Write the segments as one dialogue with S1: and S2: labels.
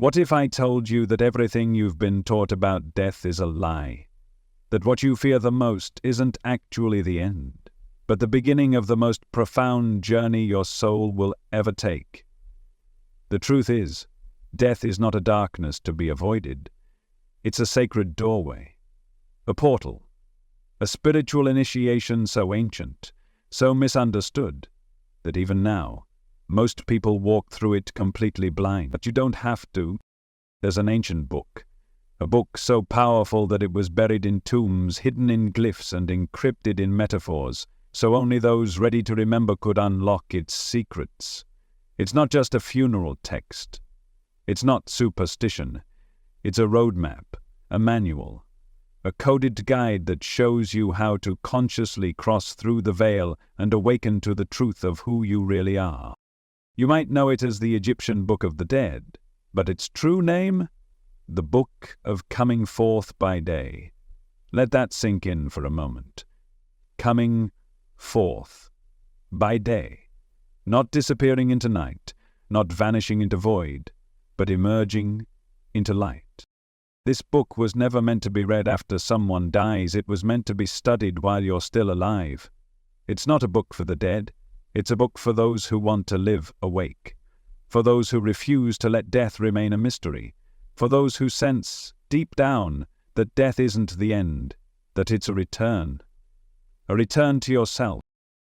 S1: What if I told you that everything you've been taught about death is a lie? That what you fear the most isn't actually the end, but the beginning of the most profound journey your soul will ever take? The truth is, death is not a darkness to be avoided. It's a sacred doorway, a portal, a spiritual initiation so ancient, so misunderstood, that even now, most people walk through it completely blind. But you don't have to. There's an ancient book, a book so powerful that it was buried in tombs, hidden in glyphs and encrypted in metaphors, so only those ready to remember could unlock its secrets. It's not just a funeral text. It's not superstition. It's a roadmap, a manual, a coded guide that shows you how to consciously cross through the veil and awaken to the truth of who you really are. You might know it as the Egyptian Book of the Dead, but its true name? The Book of Coming Forth by Day. Let that sink in for a moment. Coming forth by day. Not disappearing into night, not vanishing into void, but emerging into light. This book was never meant to be read after someone dies. It was meant to be studied while you're still alive. It's not a book for the dead. It's a book for those who want to live awake, for those who refuse to let death remain a mystery, for those who sense, deep down, that death isn't the end, that it's a return to yourself.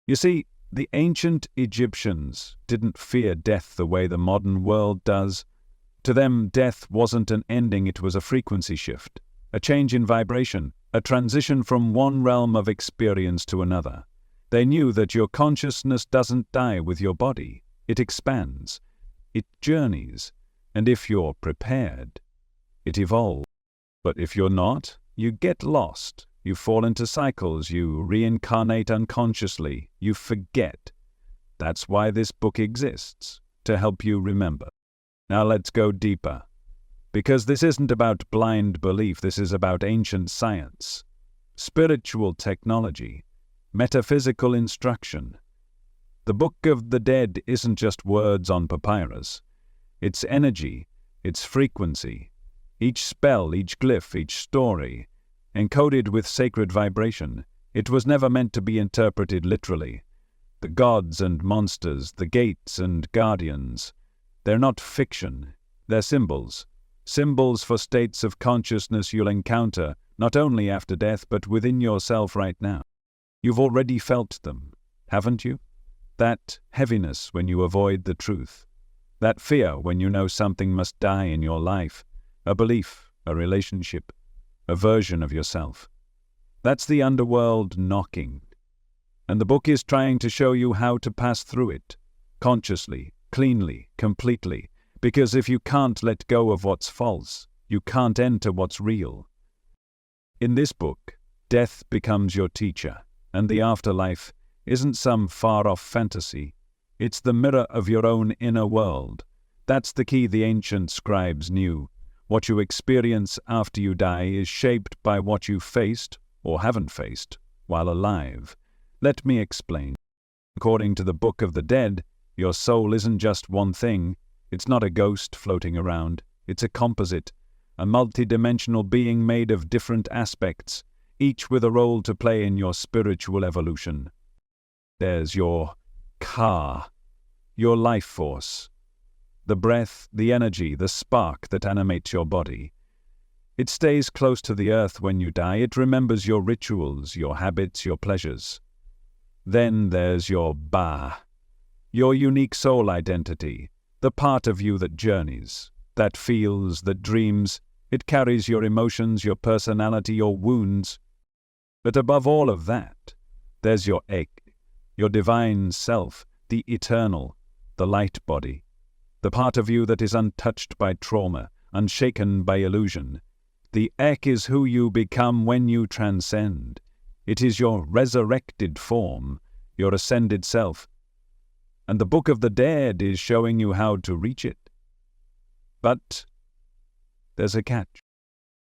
S1: You see, the ancient Egyptians didn't fear death the way the modern world does. To them, death wasn't an ending, it was a frequency shift, a change in vibration, a transition from one realm of experience to another. They knew that your consciousness doesn't die with your body. It expands. It journeys. And if you're prepared, it evolves. But if you're not, you get lost. You fall into cycles. You reincarnate unconsciously. You forget. That's why this book exists, to help you remember. Now let's go deeper. Because this isn't about blind belief. This is about ancient science, spiritual technology, metaphysical instruction. The Book of the Dead isn't just words on papyrus. It's energy, it's frequency. Each spell, each glyph, each story, encoded with sacred vibration. It was never meant to be interpreted literally. The gods and monsters, the gates and guardians, they're not fiction. They're symbols. Symbols for states of consciousness you'll encounter, not only after death, but within yourself right now. You've already felt them, haven't you? That heaviness when you avoid the truth. That fear when you know something must die in your life. A belief, a relationship, a version of yourself. That's the underworld knocking. And the book is trying to show you how to pass through it, consciously, cleanly, completely. Because if you can't let go of what's false, you can't enter what's real. In this book, death becomes your teacher. And the afterlife isn't some far-off fantasy. It's the mirror of your own inner world. That's the key the ancient scribes knew. What you experience after you die is shaped by what you faced, or haven't faced, while alive. Let me explain. According to the Book of the Dead, your soul isn't just one thing. It's not a ghost floating around. It's a composite, a multidimensional being made of different aspects, each with a role to play in your spiritual evolution. There's your car, your life force, the breath, the energy, the spark that animates your body. It stays close to the earth when you die. It remembers your rituals, your habits, your pleasures. Then there's your ba, your unique soul identity, the part of you that journeys, that feels, that dreams. It carries your emotions, your personality, your wounds. But above all of that, there's your ek, your divine self, the eternal, the light body, the part of you that is untouched by trauma, unshaken by illusion. The ek is who you become when you transcend. It is your resurrected form, your ascended self. And the Book of the Dead is showing you how to reach it. But there's a catch.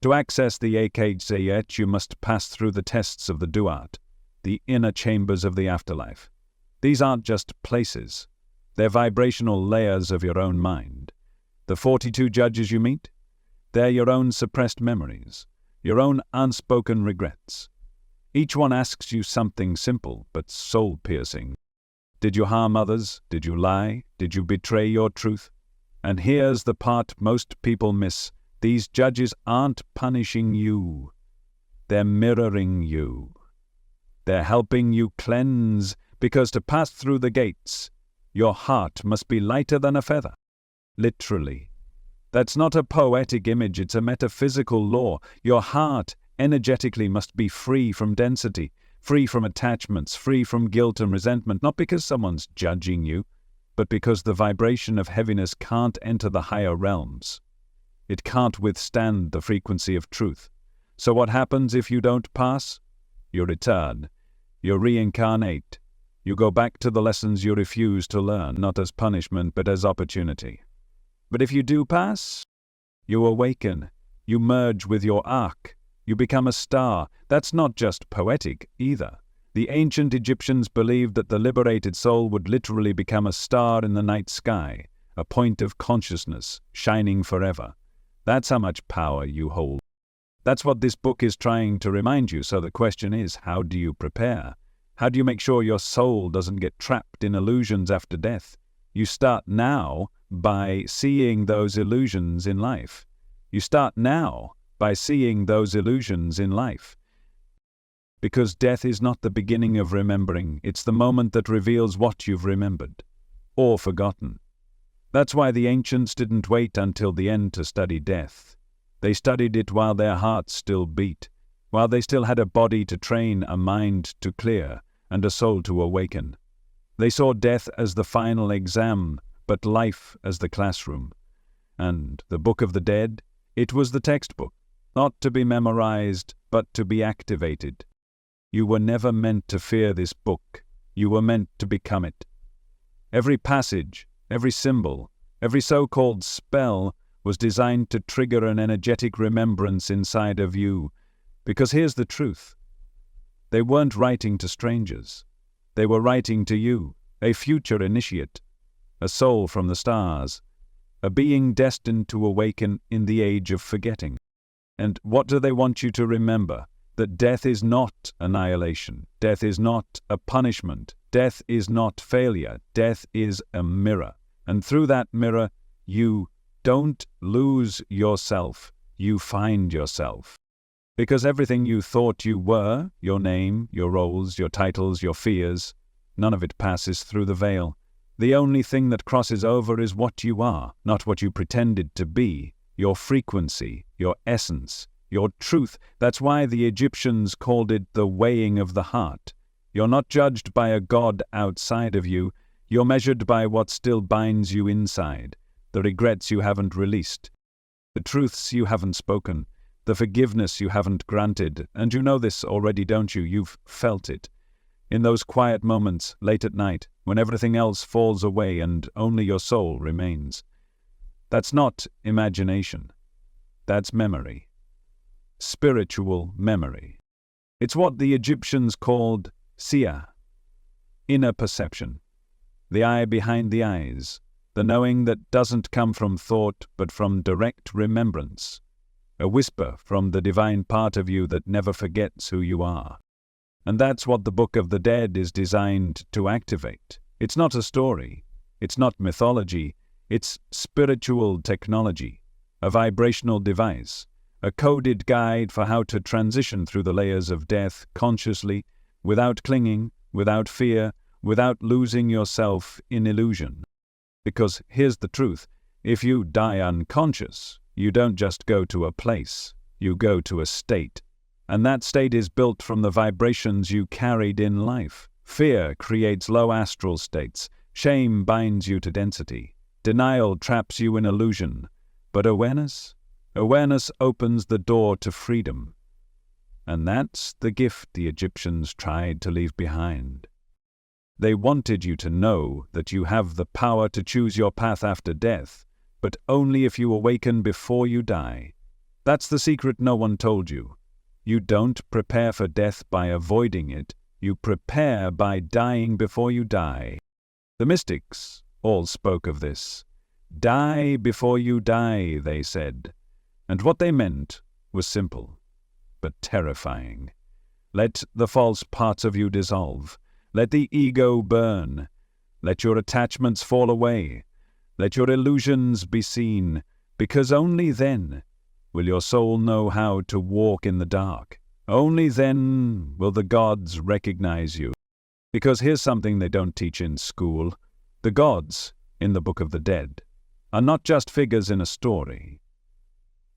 S1: To access the encoded, you must pass through the tests of the duat, the inner chambers of the afterlife. These aren't just places. They're vibrational layers of your own mind. The 42 judges you meet? They're your own suppressed memories, your own unspoken regrets. Each one asks you something simple but soul-piercing. Did you harm others? Did you lie? Did you betray your truth? And here's the part most people miss. These judges aren't punishing you. They're mirroring you. They're helping you cleanse, because to pass through the gates, your heart must be lighter than a feather. Literally. That's not a poetic image, it's a metaphysical law. Your heart energetically must be free from density, free from attachments, free from guilt and resentment, not because someone's judging you, but because the vibration of heaviness can't enter the higher realms. It can't withstand the frequency of truth. So what happens if you don't pass? You return. You reincarnate. You go back to the lessons you refuse to learn, not as punishment, but as opportunity. But if you do pass, you awaken. You merge with your arc. You become a star. That's not just poetic either. The ancient Egyptians believed that the liberated soul would literally become a star in the night sky, a point of consciousness, shining forever. That's how much power you hold. That's what this book is trying to remind you. So the question is, how do you prepare? How do you make sure your soul doesn't get trapped in illusions after death? You start now by seeing those illusions in life. You start now by seeing those illusions in life. Because death is not the beginning of remembering, it's the moment that reveals what you've remembered or forgotten. That's why the ancients didn't wait until the end to study death. They studied it while their hearts still beat, while they still had a body to train, a mind to clear, and a soul to awaken. They saw death as the final exam, but life as the classroom. And the Book of the Dead, it was the textbook, not to be memorized, but to be activated. You were never meant to fear this book. You were meant to become it. Every passage, every symbol, every so-called spell was designed to trigger an energetic remembrance inside of you. Because here's the truth. They weren't writing to strangers. They were writing to you, a future initiate, a soul from the stars, a being destined to awaken in the age of forgetting. And what do they want you to remember? That death is not annihilation. Death is not a punishment. Death is not failure. Death is a mirror. And through that mirror, you don't lose yourself. You find yourself. Because everything you thought you were, your name, your roles, your titles, your fears, none of it passes through the veil. The only thing that crosses over is what you are, not what you pretended to be, your frequency, your essence, your truth. That's why the Egyptians called it the weighing of the heart. You're not judged by a god outside of you. You're measured by what still binds you inside, the regrets you haven't released, the truths you haven't spoken, the forgiveness you haven't granted. And you know this already, don't you? You've felt it. In those quiet moments, late at night, when everything else falls away and only your soul remains. That's not imagination. That's memory. Spiritual memory. It's what the Egyptians called siya, inner perception, the eye behind the eyes, the knowing that doesn't come from thought but from direct remembrance, a whisper from the divine part of you that never forgets who you are. And that's what the Book of the Dead is designed to activate. It's not a story. It's not mythology. It's spiritual technology, a vibrational device, a coded guide for how to transition through the layers of death consciously, without clinging, without fear, without losing yourself in illusion. Because here's the truth. If you die unconscious, you don't just go to a place. You go to a state. And that state is built from the vibrations you carried in life. Fear creates low astral states. Shame binds you to density. Denial traps you in illusion. But awareness? Awareness opens the door to freedom. And that's the gift the Egyptians tried to leave behind. They wanted you to know that you have the power to choose your path after death, but only if you awaken before you die. That's the secret no one told you. You don't prepare for death by avoiding it. You prepare by dying before you die. The mystics all spoke of this. Die before you die, they said. And what they meant was simple, but terrifying. Let the false parts of you dissolve. Let the ego burn. Let your attachments fall away. Let your illusions be seen, because only then will your soul know how to walk in the dark. Only then will the gods recognize you. Because here's something they don't teach in school. The gods in the Book of the Dead are not just figures in a story.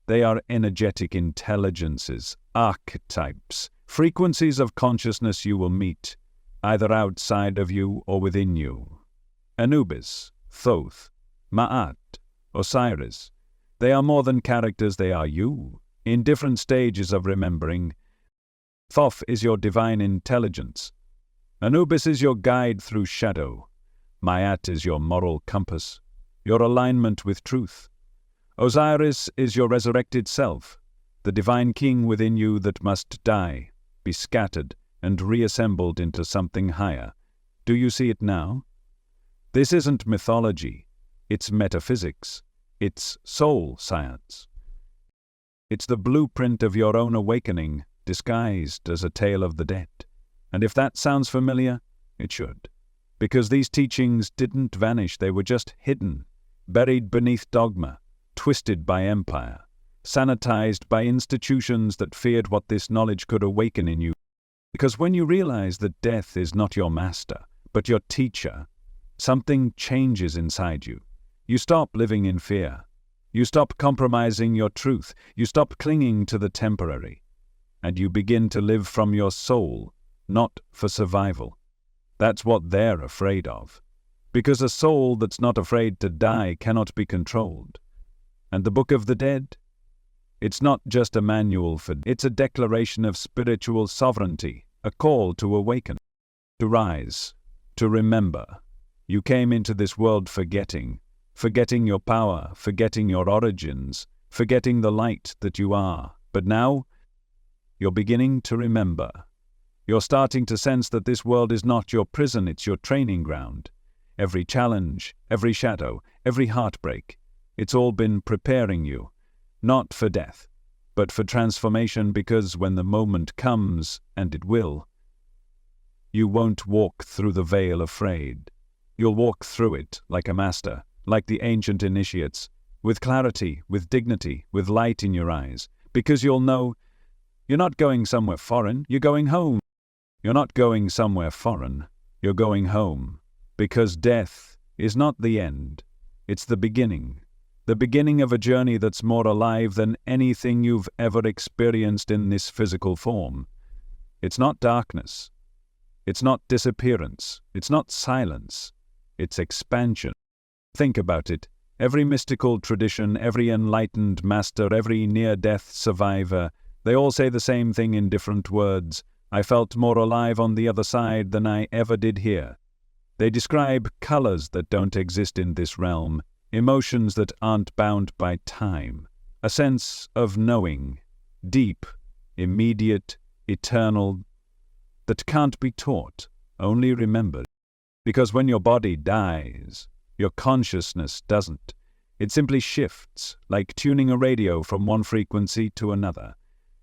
S1: They are energetic intelligences, archetypes, frequencies of consciousness you will meet, either outside of you or within you. Anubis, Thoth, Ma'at, Osiris. They are more than characters, they are you, in different stages of remembering. Thoth is your divine intelligence. Anubis is your guide through shadow. Ma'at is your moral compass, your alignment with truth. Osiris is your resurrected self, the divine king within you that must die, be scattered, and reassembled into something higher. Do you see it now? This isn't mythology, it's metaphysics, it's soul science. It's the blueprint of your own awakening, disguised as a tale of the dead. And if that sounds familiar, it should. Because these teachings didn't vanish, they were just hidden, buried beneath dogma, twisted by empire, sanitized by institutions that feared what this knowledge could awaken in you. Because when you realize that death is not your master, but your teacher, something changes inside you. You stop living in fear. You stop compromising your truth. You stop clinging to the temporary. And you begin to live from your soul, not for survival. That's what they're afraid of. Because a soul that's not afraid to die cannot be controlled. And the Book of the Dead? It's not just a manual it's a declaration of spiritual sovereignty, a call to awaken, to rise, to remember. You came into this world forgetting your power, forgetting your origins, forgetting the light that you are. But now, you're beginning to remember. You're starting to sense that this world is not your prison, it's your training ground. Every challenge, every shadow, every heartbreak, it's all been preparing you, not for death, but for transformation, because when the moment comes, and it will, you won't walk through the veil afraid. You'll walk through it like a master, like the ancient initiates, with clarity, with dignity, with light in your eyes, because you'll know you're not going somewhere foreign, you're going home. You're not going somewhere foreign, you're going home, because death is not the end, it's the beginning of a journey that's more alive than anything you've ever experienced in this physical form. It's not darkness, it's not disappearance, it's not silence, it's expansion. Think about it. Every mystical tradition, every enlightened master, every near-death survivor, they all say the same thing in different words. I felt more alive on the other side than I ever did here. They describe colors that don't exist in this realm, emotions that aren't bound by time, a sense of knowing, deep, immediate, eternal, that can't be taught, only remembered. Because when your body dies, your consciousness doesn't. It simply shifts, like tuning a radio from one frequency to another.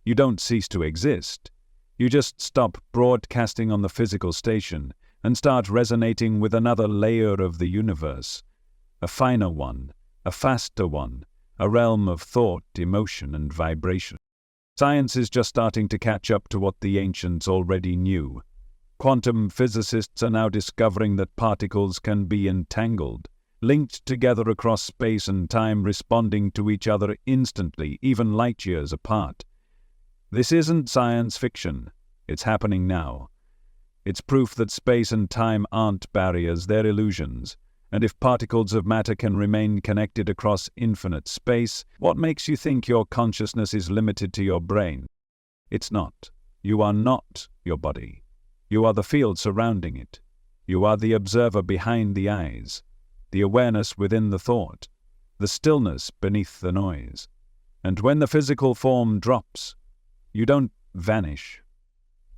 S1: You don't cease to exist. You just stop broadcasting on the physical station and start resonating with another layer of the universe. A finer one, a faster one, a realm of thought, emotion, and vibration. Science is just starting to catch up to what the ancients already knew. Quantum physicists are now discovering that particles can be entangled, linked together across space and time, responding to each other instantly, even light years apart. This isn't science fiction. It's happening now. It's proof that space and time aren't barriers, they're illusions. And if particles of matter can remain connected across infinite space, what makes you think your consciousness is limited to your brain? It's not. You are not your body. You are the field surrounding it. You are the observer behind the eyes, the awareness within the thought, the stillness beneath the noise. And when the physical form drops, you don't vanish.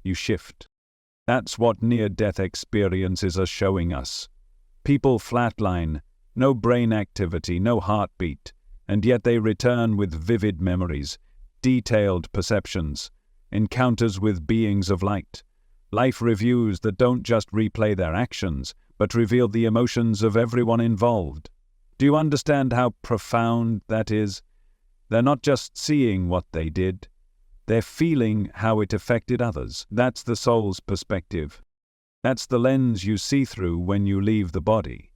S1: You shift. That's what near-death experiences are showing us. People flatline, no brain activity, no heartbeat, and yet they return with vivid memories, detailed perceptions, encounters with beings of light, life reviews that don't just replay their actions, but reveal the emotions of everyone involved. Do you understand how profound that is? They're not just seeing what they did, they're feeling how it affected others. That's the soul's perspective. That's the lens you see through when you leave the body.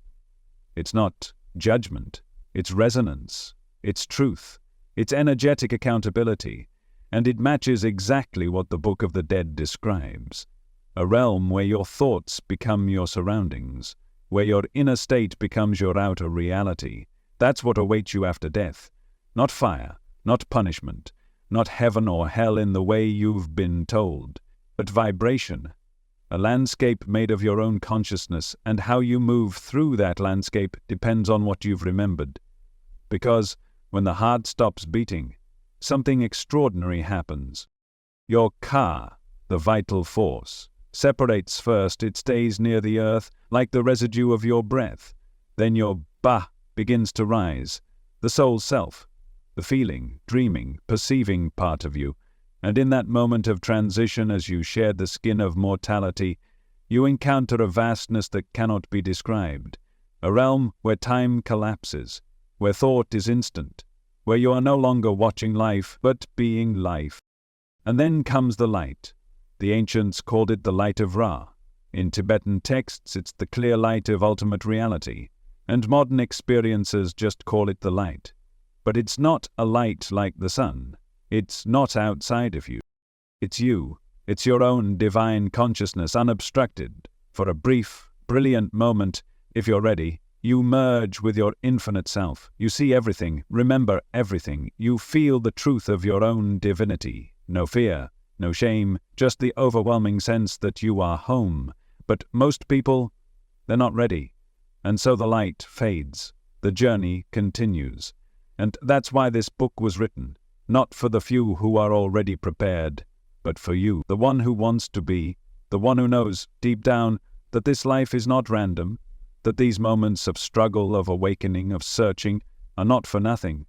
S1: It's not judgment, it's resonance, it's truth, it's energetic accountability, and it matches exactly what the Book of the Dead describes. A realm where your thoughts become your surroundings, where your inner state becomes your outer reality. That's what awaits you after death. Not fire, not punishment, not heaven or hell in the way you've been told, but vibration, a landscape made of your own consciousness, and how you move through that landscape depends on what you've remembered. Because when the heart stops beating, something extraordinary happens. Your ka, the vital force, separates first. It stays near the earth like the residue of your breath. Then your ba begins to rise, the soul self, the feeling, dreaming, perceiving part of you. And in that moment of transition, as you share the skin of mortality, you encounter a vastness that cannot be described, a realm where time collapses, where thought is instant, where you are no longer watching life, but being life. And then comes the light. The ancients called it the light of Ra. In Tibetan texts, it's the clear light of ultimate reality, and modern experiences just call it the light. But it's not a light like the sun. It's not outside of you. It's you. It's your own divine consciousness, unobstructed. For a brief, brilliant moment, if you're ready, you merge with your infinite self. You see everything, remember everything. You feel the truth of your own divinity. No fear, no shame, just the overwhelming sense that you are home. But most people, they're not ready. And so the light fades. The journey continues. And that's why this book was written. Not for the few who are already prepared, but for you, the one who wants to be, the one who knows, deep down, that this life is not random, that these moments of struggle, of awakening, of searching, are not for nothing.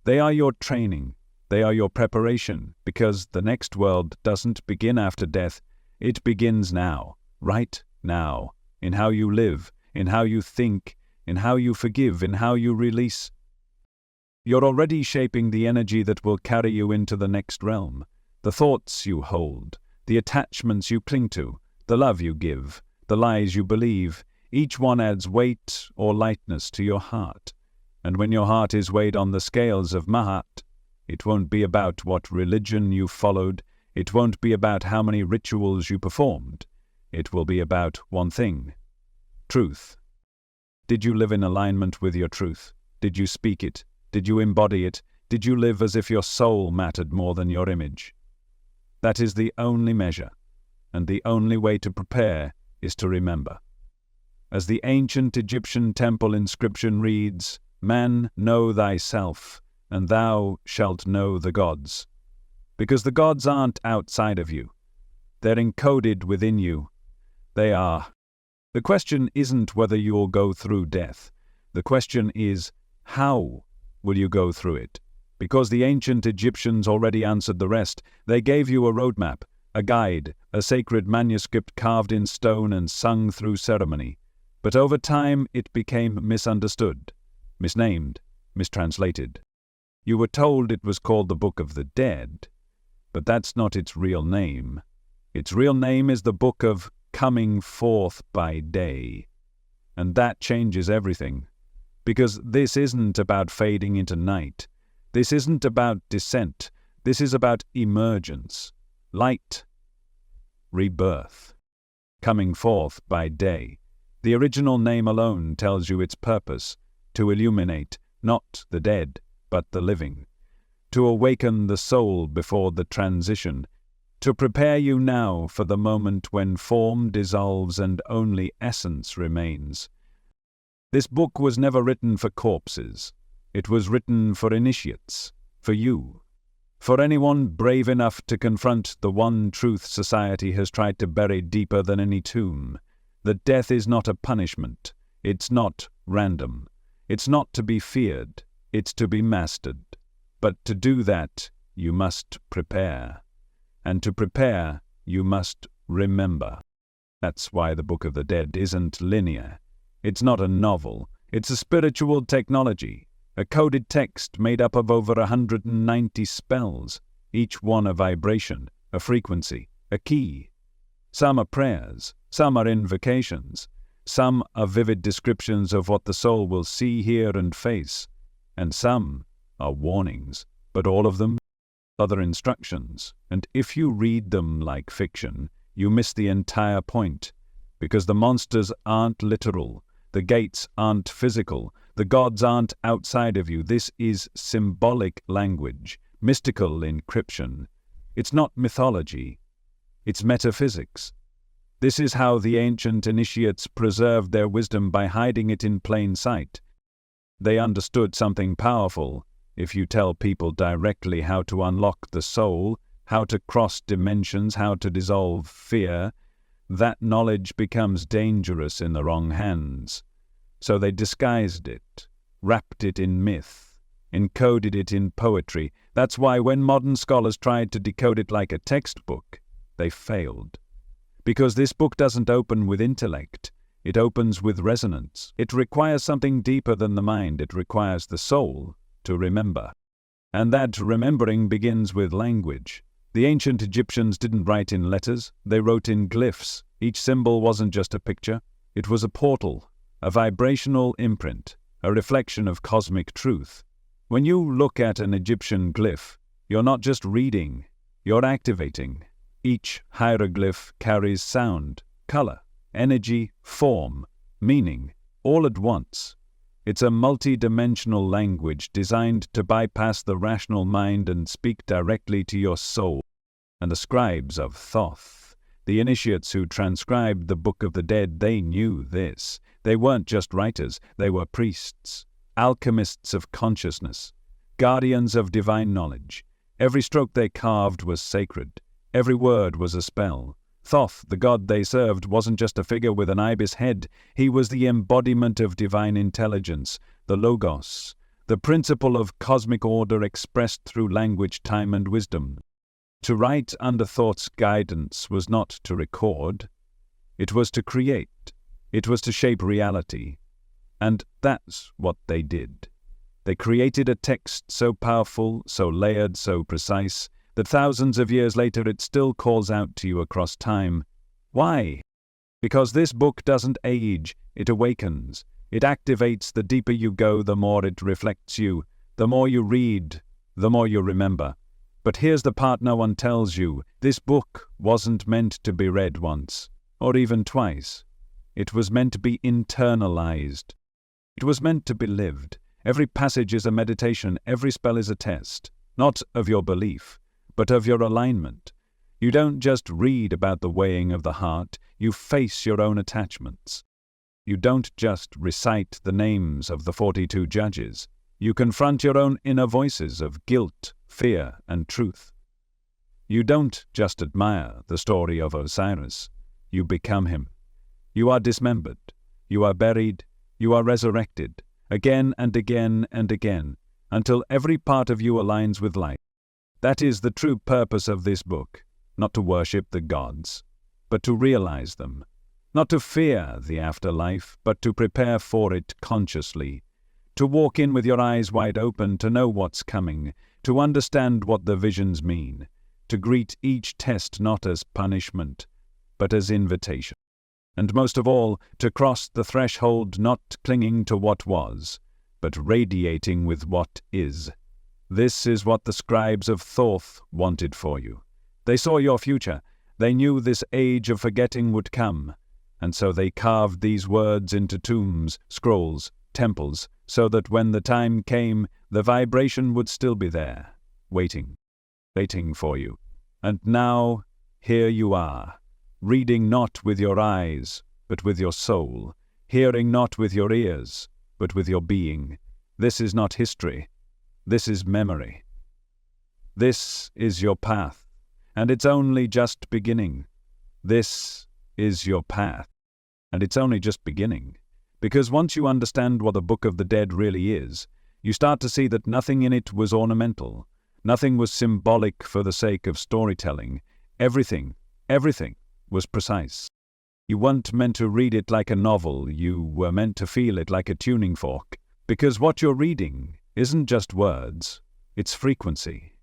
S1: They are your training, they are your preparation, because the next world doesn't begin after death, it begins now, right now, in how you live, in how you think, in how you forgive, in how you release. You're already shaping the energy that will carry you into the next realm. The thoughts you hold, the attachments you cling to, the love you give, the lies you believe, each one adds weight or lightness to your heart. And when your heart is weighed on the scales of Mahat, it won't be about what religion you followed, it won't be about how many rituals you performed. It will be about one thing: truth. Did you live in alignment with your truth? Did you speak it? Did you embody it? Did you live as if your soul mattered more than your image? That is the only measure, and the only way to prepare is to remember. As the ancient Egyptian temple inscription reads, "Man, know thyself, and thou shalt know the gods." Because the gods aren't outside of you. They're encoded within you. They are. The question isn't whether you'll go through death. The question is, how will you go through it? Because the ancient Egyptians already answered the rest. They gave you a roadmap, a guide, a sacred manuscript carved in stone and sung through ceremony. But over time it became misunderstood, misnamed, mistranslated. You were told it was called the Book of the Dead, but that's not its real name. Its real name is the Book of Coming Forth by Day. And that changes everything. Because this isn't about fading into night. This isn't about descent. This is about emergence, light, rebirth, coming forth by day. The original name alone tells you its purpose: to illuminate, not the dead, but the living, to awaken the soul before the transition, to prepare you now for the moment when form dissolves and only essence remains. This book was never written for corpses. It was written for initiates, for you, for anyone brave enough to confront the one truth society has tried to bury deeper than any tomb, that death is not a punishment, it's not random, It's not to be feared, it's to be mastered. But to do that, you must prepare. And to prepare, you must remember. That's why the Book of the Dead isn't linear. It's not a novel. It's a spiritual technology, a coded text made up of over 190 spells, each one a vibration, a frequency, a key. Some are prayers, some are invocations, some are vivid descriptions of what the soul will see, hear, and face, and some are warnings, but all of them other instructions, and if you read them like fiction, you miss the entire point, because the monsters aren't literal, the gates aren't physical, the gods aren't outside of you. This is symbolic language, mystical encryption. It's not mythology, it's metaphysics. This is how the ancient initiates preserved their wisdom, by hiding it in plain sight. They understood something powerful. If you tell people directly how to unlock the soul, how to cross dimensions, how to dissolve fear, that knowledge becomes dangerous in the wrong hands. So they disguised it, wrapped it in myth, encoded it in poetry. That's why when modern scholars tried to decode it like a textbook, they failed. Because this book doesn't open with intellect, it opens with resonance. It requires something deeper than the mind. It requires the soul to remember. And that remembering begins with language. The ancient Egyptians didn't write in letters, they wrote in glyphs. Each symbol wasn't just a picture, it was a portal, a vibrational imprint, a reflection of cosmic truth. When you look at an Egyptian glyph, you're not just reading, you're activating. Each hieroglyph carries sound, color, energy, form, meaning, all at once. It's a multidimensional language designed to bypass the rational mind and speak directly to your soul. And the scribes of Thoth, the initiates who transcribed the Book of the Dead, they knew this. They weren't just writers, they were priests, alchemists of consciousness, guardians of divine knowledge. Every stroke they carved was sacred. Every word was a spell. Thoth, the god they served, wasn't just a figure with an ibis head. He was the embodiment of divine intelligence, the logos, the principle of cosmic order expressed through language, time, and wisdom. To write under Thoth's guidance was not to record. It was to create. It was to shape reality. And that's what they did. They created a text so powerful, so layered, so precise, that thousands of years later it still calls out to you across time. Why? Because this book doesn't age, it awakens. It activates. The deeper you go, the more it reflects you. The more you read, the more you remember. But here's the part no one tells you. This book wasn't meant to be read once, or even twice. It was meant to be internalized. It was meant to be lived. Every passage is a meditation, every spell is a test, not of your belief, but of your alignment. You don't just read about the weighing of the heart, you face your own attachments. You don't just recite the names of the 42 judges, you confront your own inner voices of guilt, fear, and truth. You don't just admire the story of Osiris, you become him. You are dismembered, you are buried, you are resurrected, again and again and again, until every part of you aligns with light. That is the true purpose of this book, not to worship the gods, but to realize them, not to fear the afterlife, but to prepare for it consciously, to walk in with your eyes wide open, to know what's coming, to understand what the visions mean, to greet each test not as punishment, but as invitation. And most of all, to cross the threshold not clinging to what was, but radiating with what is. This is what the scribes of Thoth wanted for you. They saw your future. They knew this age of forgetting would come, and so they carved these words into tombs, scrolls, temples, so that when the time came, the vibration would still be there, waiting for you. And now, here you are, reading not with your eyes, but with your soul, hearing not with your ears, but with your being. This is not history. This is memory. This is your path, and it's only just beginning. This is your path, and it's only just beginning, Because once you understand what the Book of the Dead really is, you start to see that nothing in it was ornamental. Nothing was symbolic for the sake of storytelling. Everything was precise. You weren't meant to read it like a novel, you were meant to feel it like a tuning fork. Because what you're reading isn't just words, it's frequency.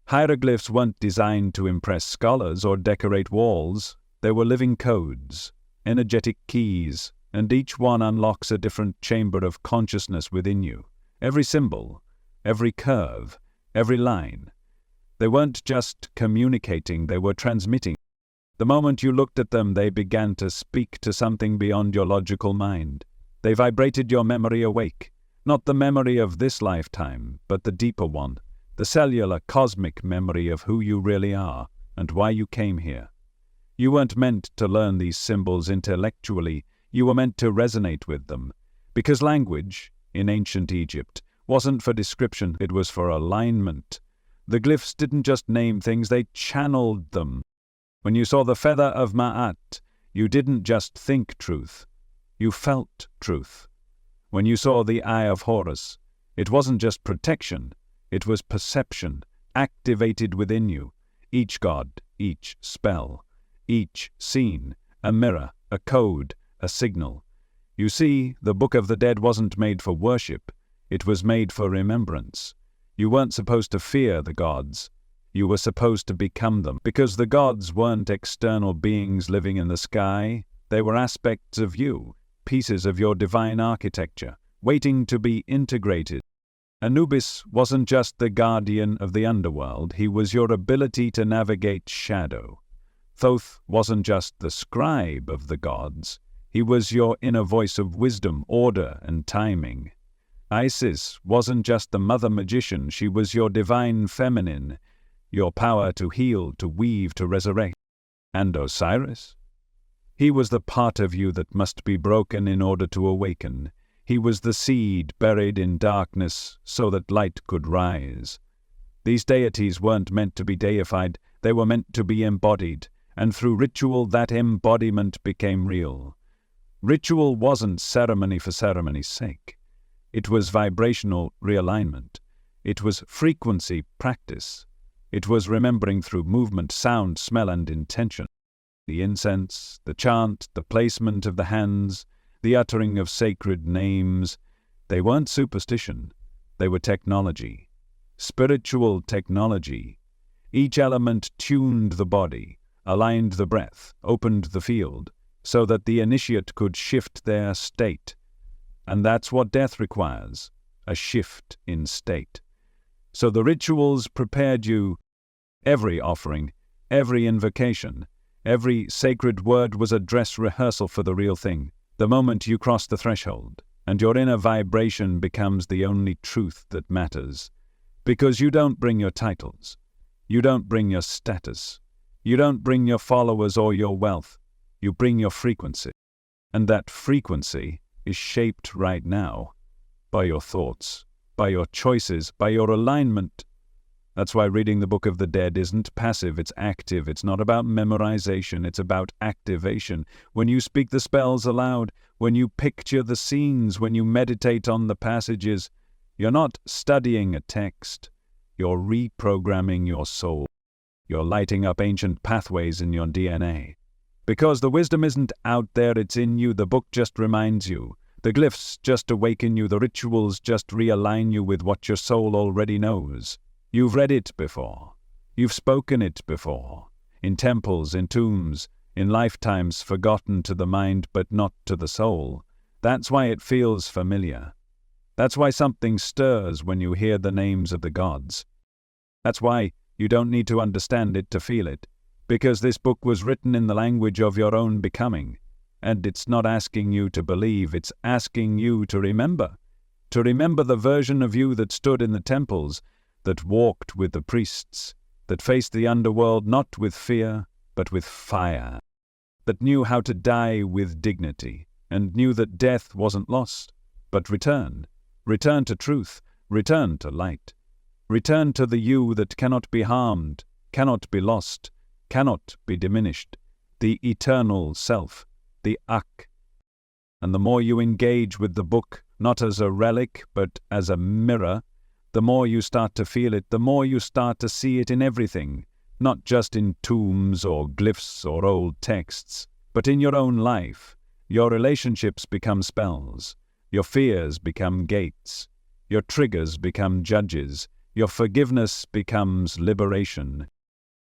S1: Hieroglyphs weren't designed to impress scholars or decorate walls. They were living codes, energetic keys, and each one unlocks a different chamber of consciousness within you. Every symbol, every curve, every line. They weren't just communicating, they were transmitting. The moment you looked at them, they began to speak to something beyond your logical mind. They vibrated your memory awake. Not the memory of this lifetime, but the deeper one. The cellular, cosmic memory of who you really are and why you came here. You weren't meant to learn these symbols intellectually, you were meant to resonate with them. Because language, in ancient Egypt, wasn't for description, it was for alignment. The glyphs didn't just name things, they channeled them. When you saw the feather of Ma'at, you didn't just think truth, you felt truth. When you saw the Eye of Horus, it wasn't just protection, it was perception, activated within you. Each god, each spell, each scene, a mirror, a code, a signal. You see, the Book of the Dead wasn't made for worship, it was made for remembrance. You weren't supposed to fear the gods, you were supposed to become them. Because the gods weren't external beings living in the sky, they were aspects of you, pieces of your divine architecture, waiting to be integrated. Anubis wasn't just the guardian of the underworld, he was your ability to navigate shadow. Thoth wasn't just the scribe of the gods, he was your inner voice of wisdom, order, and timing. Isis wasn't just the mother magician, she was your divine feminine, your power to heal, to weave, to resurrect. And Osiris? He was the part of you that must be broken in order to awaken. He was the seed buried in darkness so that light could rise. These deities weren't meant to be deified, they were meant to be embodied, and through ritual that embodiment became real. Ritual wasn't ceremony for ceremony's sake. It was vibrational realignment. It was frequency practice. It was remembering through movement, sound, smell, and intention. The incense, the chant, the placement of the hands, the uttering of sacred names, they weren't superstition, they were technology. Spiritual technology. Each element tuned the body, aligned the breath, opened the field, so that the initiate could shift their state. And that's what death requires, a shift in state. So the rituals prepared you. Every offering, every invocation, every sacred word was a dress rehearsal for the real thing. The moment you cross the threshold, and your inner vibration becomes the only truth that matters. Because you don't bring your titles, you don't bring your status, you don't bring your followers or your wealth, you bring your frequency. And that frequency is shaped right now by your thoughts, by your choices, by your alignment. That's why reading the Book of the Dead isn't passive, it's active. It's not about memorization, it's about activation. When you speak the spells aloud, when you picture the scenes, when you meditate on the passages, you're not studying a text, you're reprogramming your soul. You're lighting up ancient pathways in your DNA. Because the wisdom isn't out there, it's in you. The book just reminds you. The glyphs just awaken you. The rituals just realign you with what your soul already knows. You've read it before. You've spoken it before. In temples, in tombs, in lifetimes forgotten to the mind but not to the soul. That's why it feels familiar. That's why something stirs when you hear the names of the gods. That's why you don't need to understand it to feel it. Because this book was written in the language of your own becoming. And it's not asking you to believe, it's asking you to remember. To remember the version of you that stood in the temples, that walked with the priests, that faced the underworld not with fear, but with fire, that knew how to die with dignity, and knew that death wasn't lost, but return to truth, return to light, return to the you that cannot be harmed, cannot be lost, cannot be diminished, the eternal self, the Ak. And the more you engage with the book, not as a relic, but as a mirror, the more you start to feel it, the more you start to see it in everything, not just in tombs or glyphs or old texts, but in your own life. Your relationships become spells, your fears become gates, your triggers become judges, your forgiveness becomes liberation,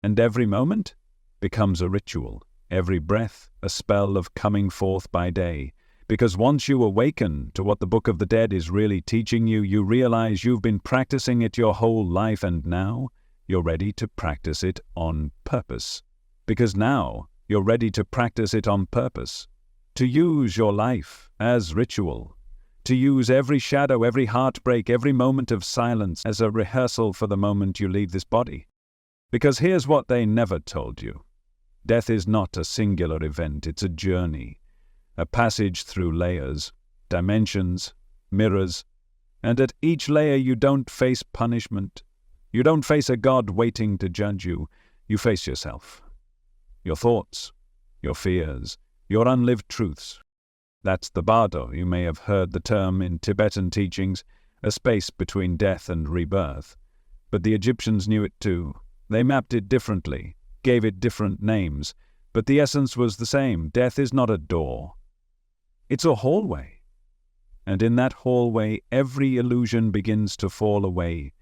S1: and every moment becomes a ritual, every breath a spell of coming forth by day. Because once you awaken to what the Book of the Dead is really teaching you, you realize you've been practicing it your whole life, and now you're ready to practice it on purpose. Because now you're ready to practice it on purpose. To use your life as ritual. To use every shadow, every heartbreak, every moment of silence as a rehearsal for the moment you leave this body. Because here's what they never told you. Death is not a singular event, it's a journey. A passage through layers, dimensions, mirrors, and at each layer you don't face punishment. You don't face a God waiting to judge you. You face yourself. Your thoughts, your fears, your unlived truths. That's the bardo. You may have heard the term in Tibetan teachings, a space between death and rebirth. But the Egyptians knew it too. They mapped it differently, gave it different names, but the essence was the same. Death is not a door. It's a hallway. And in that hallway, every illusion begins to fall away.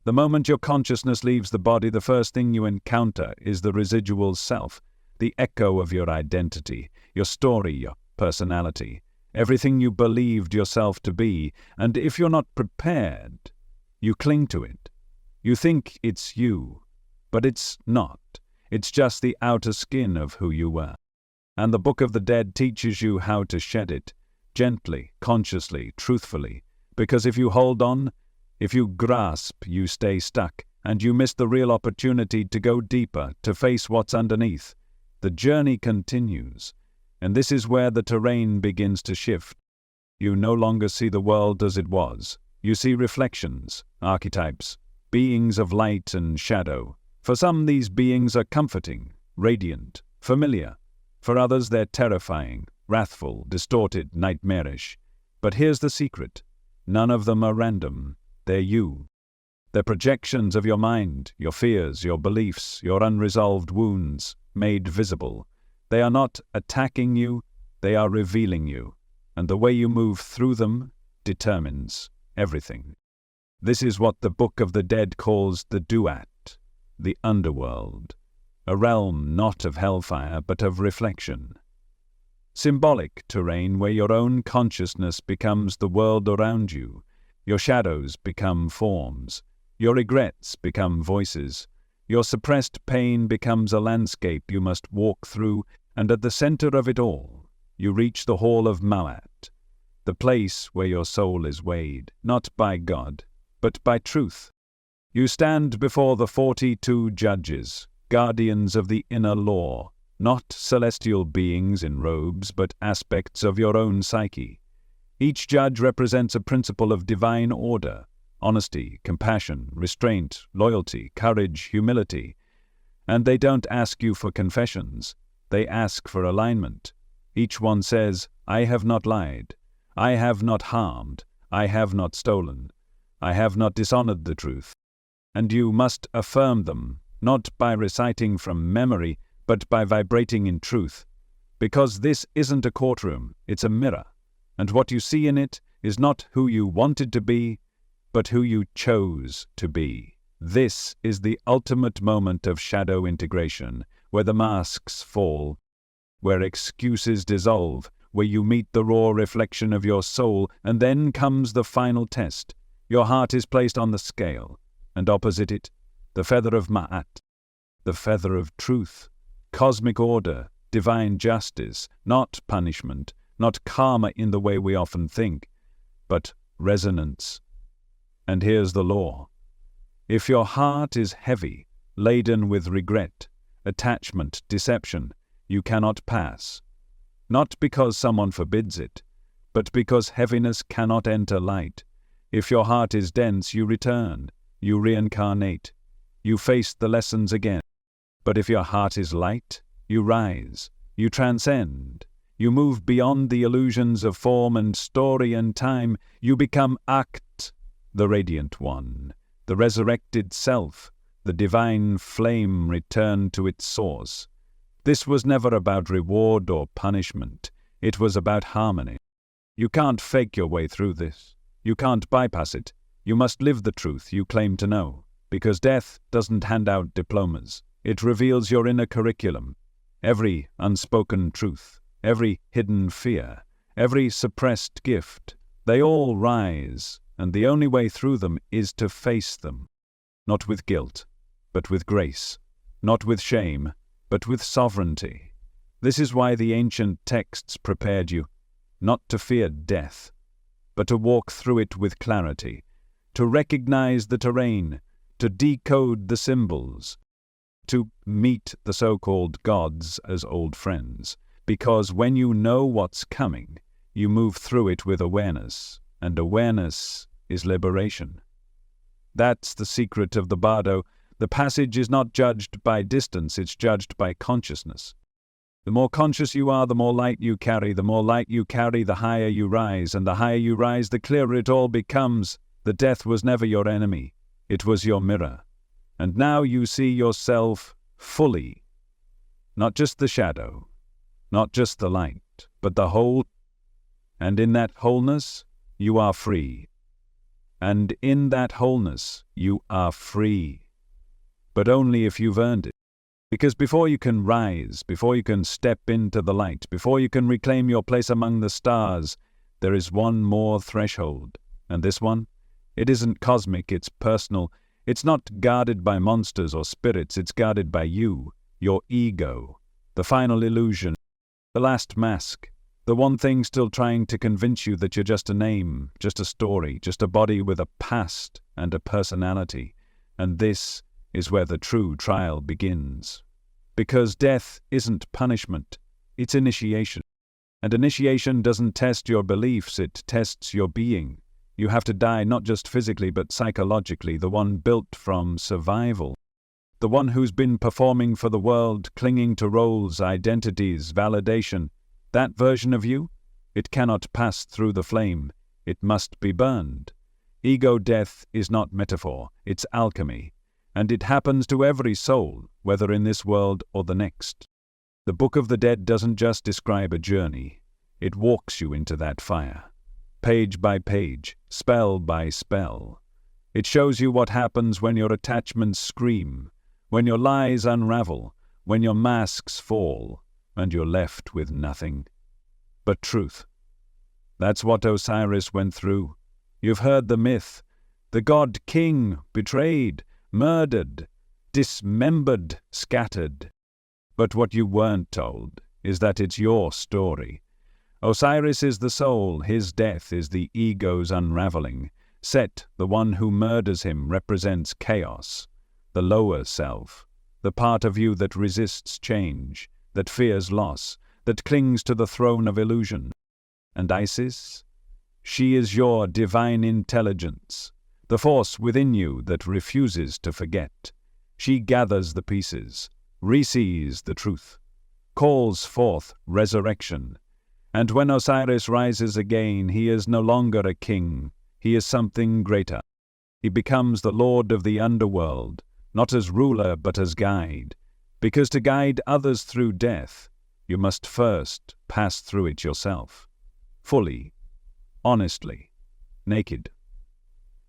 S1: The moment your consciousness leaves the body, the first thing you encounter is the residual self, the echo of your identity, your story, your personality, everything you believed yourself to be. And if you're not prepared, you cling to it. You think it's you, but it's not. It's just the outer skin of who you were. And the Book of the Dead teaches you how to shed it, gently, consciously, truthfully. Because if you hold on, if you grasp, you stay stuck, and you miss the real opportunity to go deeper, to face what's underneath. The journey continues, and this is where the terrain begins to shift. You no longer see the world as it was. You see reflections, archetypes, beings of light and shadow. For some, these beings are comforting, radiant, familiar. For others, they're terrifying, wrathful, distorted, nightmarish. But here's the secret. None of them are random. They're you. They're projections of your mind, your fears, your beliefs, your unresolved wounds, made visible. They are not attacking you, they are revealing you. And the way you move through them determines everything. This is what the Book of the Dead calls the duat, the underworld. A realm not of hellfire, but of reflection. Symbolic terrain where your own consciousness becomes the world around you. Your shadows become forms. Your regrets become voices. Your suppressed pain becomes a landscape you must walk through, and at the center of it all, you reach the Hall of Ma'at, the place where your soul is weighed, not by God, but by truth. You stand before the 42 judges, guardians of the inner law, not celestial beings in robes, but aspects of your own psyche. Each judge represents a principle of divine order, honesty, compassion, restraint, loyalty, courage, humility. And they don't ask you for confessions, they ask for alignment. Each one says, I have not lied, I have not harmed, I have not stolen, I have not dishonored the truth. And you must affirm them, not by reciting from memory, but by vibrating in truth. Because this isn't a courtroom, it's a mirror. And what you see in it is not who you wanted to be, but who you chose to be. This is the ultimate moment of shadow integration, where the masks fall, where excuses dissolve, where you meet the raw reflection of your soul, and then comes the final test. Your heart is placed on the scale, and opposite it, the feather of Ma'at, the feather of truth, cosmic order, divine justice, not punishment, not karma in the way we often think, but resonance. And here's the law. If your heart is heavy, laden with regret, attachment, deception, you cannot pass. Not because someone forbids it, but because heaviness cannot enter light. If your heart is dense, you return, you reincarnate, you face the lessons again. But if your heart is light, you rise, you transcend, You move beyond the illusions of form and story and time. You become Akt, the Radiant One, the resurrected self, the divine flame returned to its source. This was never about reward or punishment. It was about harmony. You can't fake your way through this. You can't bypass it. You must live the truth you claim to know, because death doesn't hand out diplomas. It reveals your inner curriculum, every unspoken truth, every hidden fear, every suppressed gift. They all rise, and the only way through them is to face them, not with guilt, but with grace, not with shame, but with sovereignty. This is why the ancient texts prepared you, not to fear death, but to walk through it with clarity, to recognize the terrain, to decode the symbols, to meet the so-called gods as old friends. Because when you know what's coming, you move through it with awareness, and awareness is liberation. That's the secret of the bardo. The passage is not judged by distance, it's judged by consciousness. The more conscious you are, the more light you carry. The more light you carry, the higher you rise. And the higher you rise, the clearer it all becomes. The death was never your enemy. It was your mirror. And now you see yourself fully. Not just the shadow, not just the light, but the whole. And in that wholeness, you are free. And in that wholeness, you are free. But only if you've earned it. Because before you can rise, before you can step into the light, before you can reclaim your place among the stars, there is one more threshold. And this one, it isn't cosmic, it's personal. It's not guarded by monsters or spirits, it's guarded by you, your ego, the final illusion, the last mask, the one thing still trying to convince you that you're just a name, just a story, just a body with a past and a personality. And this is where the true trial begins. Because death isn't punishment, it's initiation. And initiation doesn't test your beliefs, it tests your being. You have to die not just physically but psychologically, the one built from survival. The one who's been performing for the world, clinging to roles, identities, validation. That version of you, it cannot pass through the flame. It must be burned. Ego death is not metaphor, it's alchemy. And it happens to every soul, whether in this world or the next. The Book of the Dead doesn't just describe a journey. It walks you into that fire. Page by page, spell by spell. It shows you what happens when your attachments scream, when your lies unravel, when your masks fall, and you're left with nothing but truth. That's what Osiris went through. You've heard the myth. The god king betrayed, murdered, dismembered, scattered. But what you weren't told is that it's your story. Osiris is the soul, his death is the ego's unraveling. Set, the one who murders him, represents chaos, the lower self, the part of you that resists change, that fears loss, that clings to the throne of illusion. And Isis? She is your divine intelligence, the force within you that refuses to forget. She gathers the pieces, resees the truth, calls forth resurrection. And when Osiris rises again, he is no longer a king, he is something greater. He becomes the lord of the underworld, not as ruler but as guide. Because to guide others through death, you must first pass through it yourself. Fully, honestly, naked.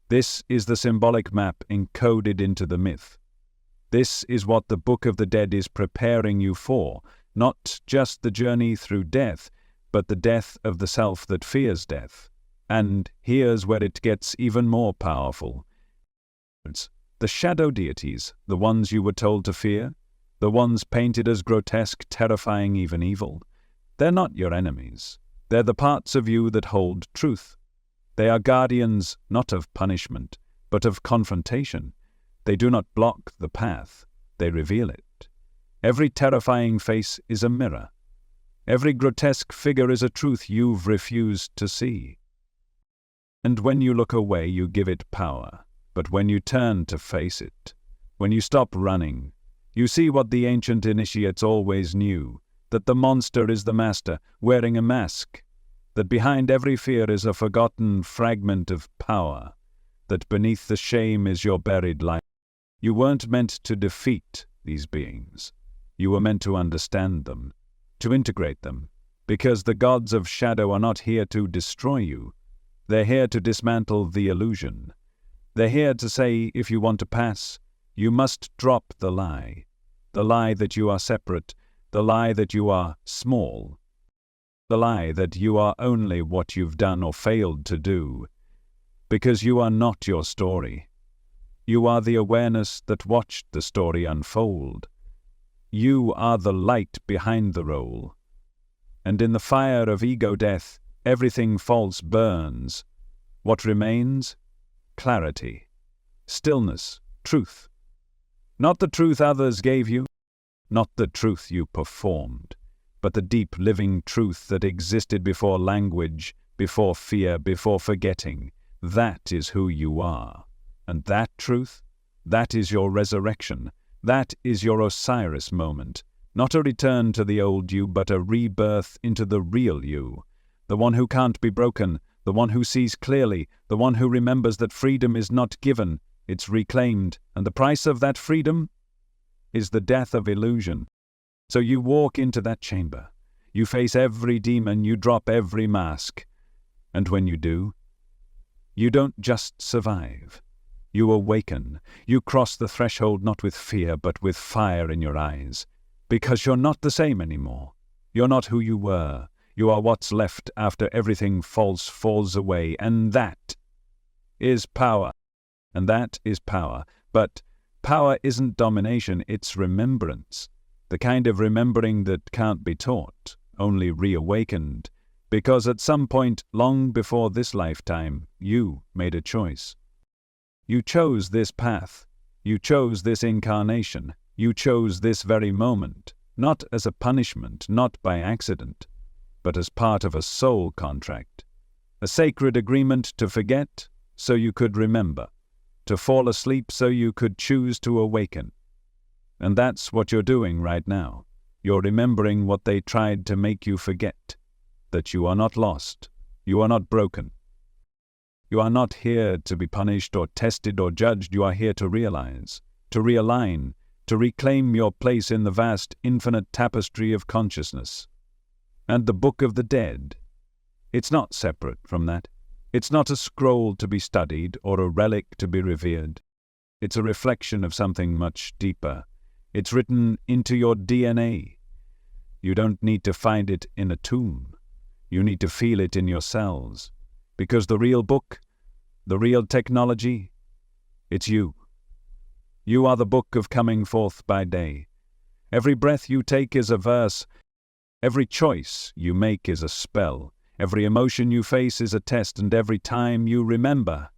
S1: This is the symbolic map encoded into the myth. This is what the Book of the Dead is preparing you for, not just the journey through death, but the death of the self that fears death. And here's where it gets even more powerful. The shadow deities, the ones you were told to fear, the ones painted as grotesque, terrifying, even evil, they're not your enemies. They're the parts of you that hold truth. They are guardians not of punishment, but of confrontation. They do not block the path, they reveal it. Every terrifying face is a mirror. Every grotesque figure is a truth you've refused to see. And when you look away, you give it power. But when you turn to face it, when you stop running, you see what the ancient initiates always knew. that the monster is the master, wearing a mask, that behind every fear is a forgotten fragment of power, that beneath the shame is your buried life. You weren't meant to defeat these beings. You were meant to understand them, to integrate them, because the gods of shadow are not here to destroy you. They're here to dismantle the illusion. They're here to say, if you want to pass, you must drop the lie that you are separate, the lie that you are small, the lie that you are only what you've done or failed to do, because you are not your story. You are the awareness that watched the story unfold. You are the light behind the role. And in the fire of ego death, everything false burns. What remains? Clarity, stillness, truth. Not the truth others gave you, not the truth you performed, but the deep living truth that existed before language, before fear, before forgetting. That is who you are. And that truth, that is your resurrection. That is your Osiris moment. Not a return to the old you, but a rebirth into the real you. The one who can't be broken, the one who sees clearly, the one who remembers that freedom is not given, it's reclaimed, and the price of that freedom is the death of illusion. So you walk into that chamber. You face every demon, you drop every mask. And when you do, you don't just survive. You awaken. You cross the threshold not with fear, but with fire in your eyes. Because you're not the same anymore. You're not who you were. You are what's left after everything false falls away. And that is power. And that is power. But power isn't domination, it's remembrance. The kind of remembering that can't be taught, only reawakened. Because at some point, long before this lifetime, you made a choice. You chose this path. You chose this incarnation. You chose this very moment, not as a punishment, not by accident, but as part of a soul contract. A sacred agreement to forget so you could remember, to fall asleep so you could choose to awaken. And that's what you're doing right now. You're remembering what they tried to make you forget, that you are not lost, you are not broken. You are not here to be punished or tested or judged. You are here to realize, to realign, to reclaim your place in the vast, infinite tapestry of consciousness. And the Book of the Dead, it's not separate from that. It's not a scroll to be studied or a relic to be revered. It's a reflection of something much deeper. It's written into your DNA. You don't need to find it in a tomb. You need to feel it in your cells. Because the real book, the real technology, it's you. You are the book of coming forth by day. Every breath you take is a verse. Every choice you make is a spell. Every emotion you face is a test, and every time you remember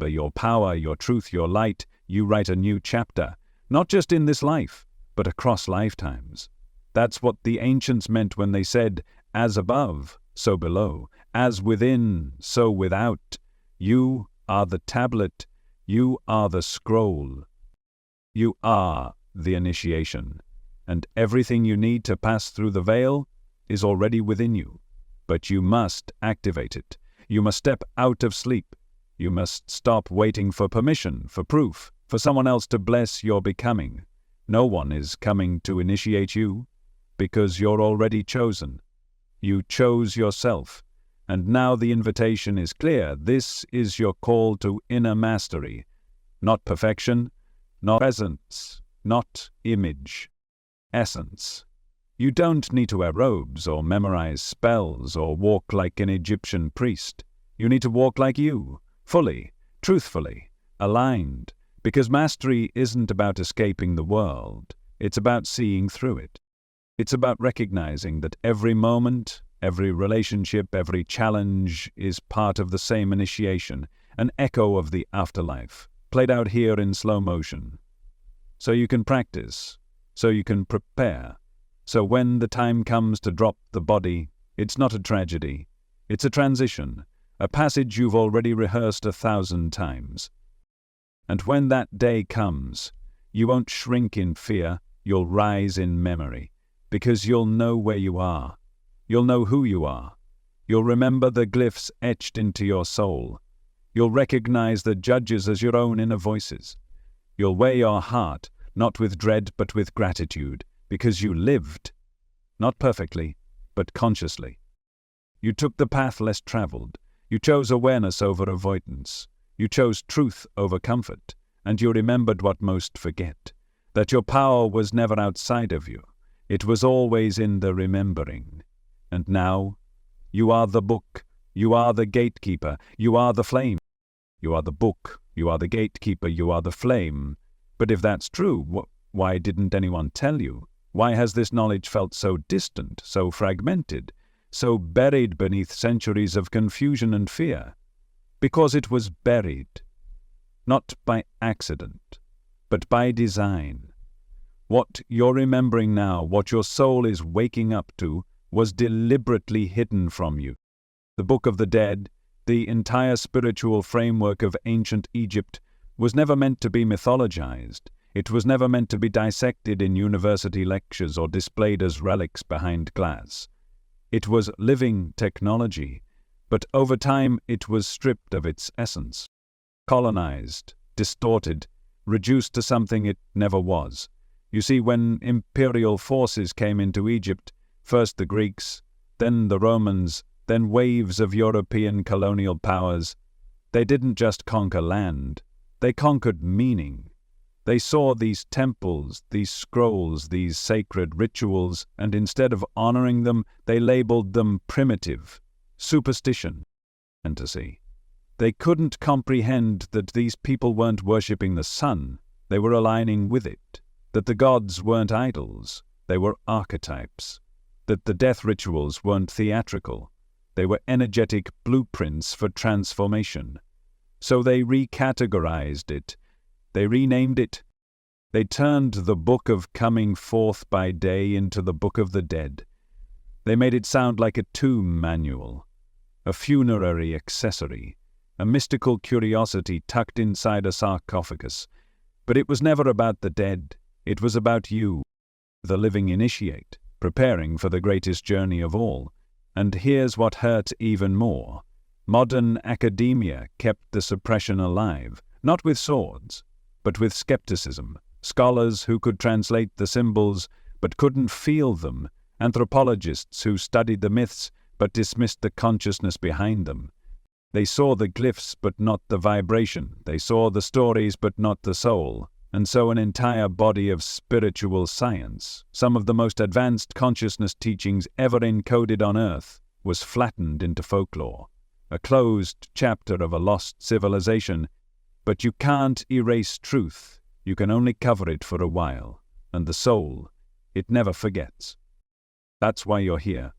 S1: your power, your truth, your light, you write a new chapter, not just in this life, but across lifetimes. That's what the ancients meant when they said, as above, so below, as within, so without. You are the tablet, you are the scroll. You are the initiation, and everything you need to pass through the veil is already within you. But you must activate it. You must step out of sleep. You must stop waiting for permission, for proof, for someone else to bless your becoming. No one is coming to initiate you, because you're already chosen. You chose yourself, and now the invitation is clear. This is your call to inner mastery, not perfection, not presence, not image, essence. You don't need to wear robes or memorize spells or walk like an Egyptian priest. You need to walk like you, fully, truthfully, aligned, because mastery isn't about escaping the world. It's about seeing through it. It's about recognizing that every moment, every relationship, every challenge is part of the same initiation, an echo of the afterlife, played out here in slow motion. So you can practice, so you can prepare. So when the time comes to drop the body, it's not a tragedy. It's a transition, a passage you've already rehearsed 1,000 times. And when that day comes, you won't shrink in fear, you'll rise in memory. because you'll know where you are. You'll know who you are. You'll remember the glyphs etched into your soul. You'll recognize the judges as your own inner voices. You'll weigh your heart, not with dread but with gratitude, because you lived, not perfectly, but consciously. You took the path less traveled. You chose awareness over avoidance. You chose truth over comfort, and you remembered what most forget, that your power was never outside of you. It was always in the remembering. And now, you are the book, you are the gatekeeper, you are the flame. You are the book, you are the gatekeeper, you are the flame. But if that's true, why didn't anyone tell you? Why has this knowledge felt so distant, so fragmented, so buried beneath centuries of confusion and fear? Because it was buried, not by accident, but by design. What you're remembering now, what your soul is waking up to, was deliberately hidden from you. The Book of the Dead, the entire spiritual framework of ancient Egypt, was never meant to be mythologized. It was never meant to be dissected in university lectures or displayed as relics behind glass. It was living technology, but over time it was stripped of its essence, colonized, distorted, reduced to something it never was. You see, when imperial forces came into Egypt, first the Greeks, then the Romans, then waves of European colonial powers, they didn't just conquer land, they conquered meaning. They saw these temples, these scrolls, these sacred rituals, and instead of honoring them, they labeled them primitive, superstition, fantasy. They couldn't comprehend that these people weren't worshipping the sun, they were aligning with it, that the gods weren't idols, they were archetypes, that the death rituals weren't theatrical, they were energetic blueprints for transformation. So they recategorized it, they renamed it, they turned the Book of Coming Forth by Day into the Book of the Dead. They made it sound like a tomb manual, a funerary accessory, a mystical curiosity tucked inside a sarcophagus. But it was never about the dead, it was about you, the living initiate, preparing for the greatest journey of all. And here's what hurt even more. Modern academia kept the suppression alive, not with swords, but with skepticism. Scholars who could translate the symbols but couldn't feel them, anthropologists who studied the myths but dismissed the consciousness behind them. They saw the glyphs but not the vibration, they saw the stories but not the soul, and so an entire body of spiritual science, some of the most advanced consciousness teachings ever encoded on Earth, was flattened into folklore, a closed chapter of a lost civilization. But you can't erase truth, you can only cover it for a while, and the soul, it never forgets. That's why you're here,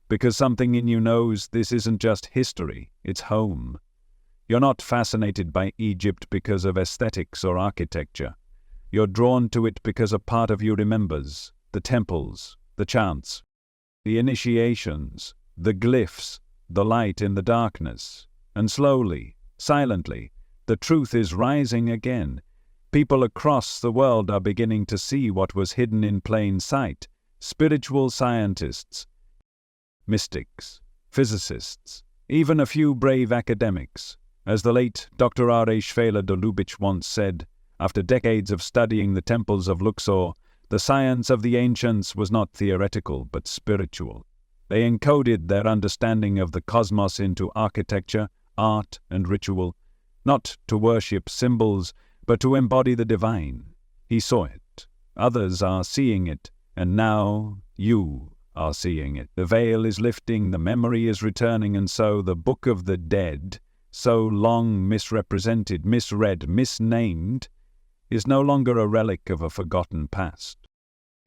S1: because something in you knows this isn't just history, it's home. You're not fascinated by Egypt because of aesthetics or architecture. You're drawn to it because a part of you remembers the temples, the chants, the initiations, the glyphs, the light in the darkness. And slowly, silently, the truth is rising again. People across the world are beginning to see what was hidden in plain sight. Spiritual scientists, mystics, physicists, even a few brave academics. As the late Dr. R.A. Shvela de Lubitsch once said, after decades of studying the temples of Luxor, the science of the ancients was not theoretical but spiritual. They encoded their understanding of the cosmos into architecture, art, and ritual, not to worship symbols, but to embody the divine. He saw it. Others are seeing it, and now you are seeing it. The veil is lifting, the memory is returning, and so the Book of the Dead, so long misrepresented, misread, misnamed, is no longer a relic of a forgotten past.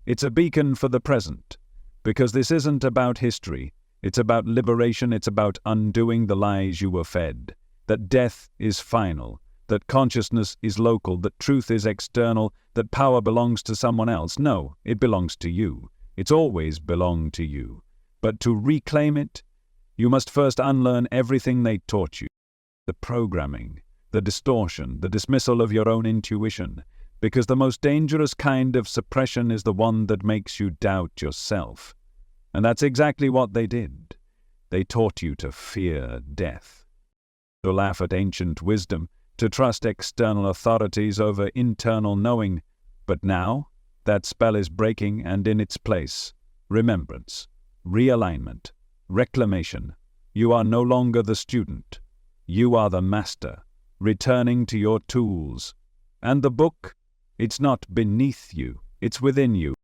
S1: It's a beacon for the present, because this isn't about history, it's about liberation, it's about undoing the lies you were fed, that death is final, that consciousness is local, that truth is external, that power belongs to someone else. No, it belongs to you. It's always belonged to you. But to reclaim it, you must first unlearn everything they taught you. The programming, the distortion, the dismissal of your own intuition, because the most dangerous kind of suppression is the one that makes you doubt yourself. And that's exactly what they did. They taught you to fear death, to laugh at ancient wisdom, to trust external authorities over internal knowing. But now, that spell is breaking, and in its place, remembrance, realignment, reclamation. You are no longer the student. You are the master, returning to your tools. And the book, it's not beneath you, it's within you.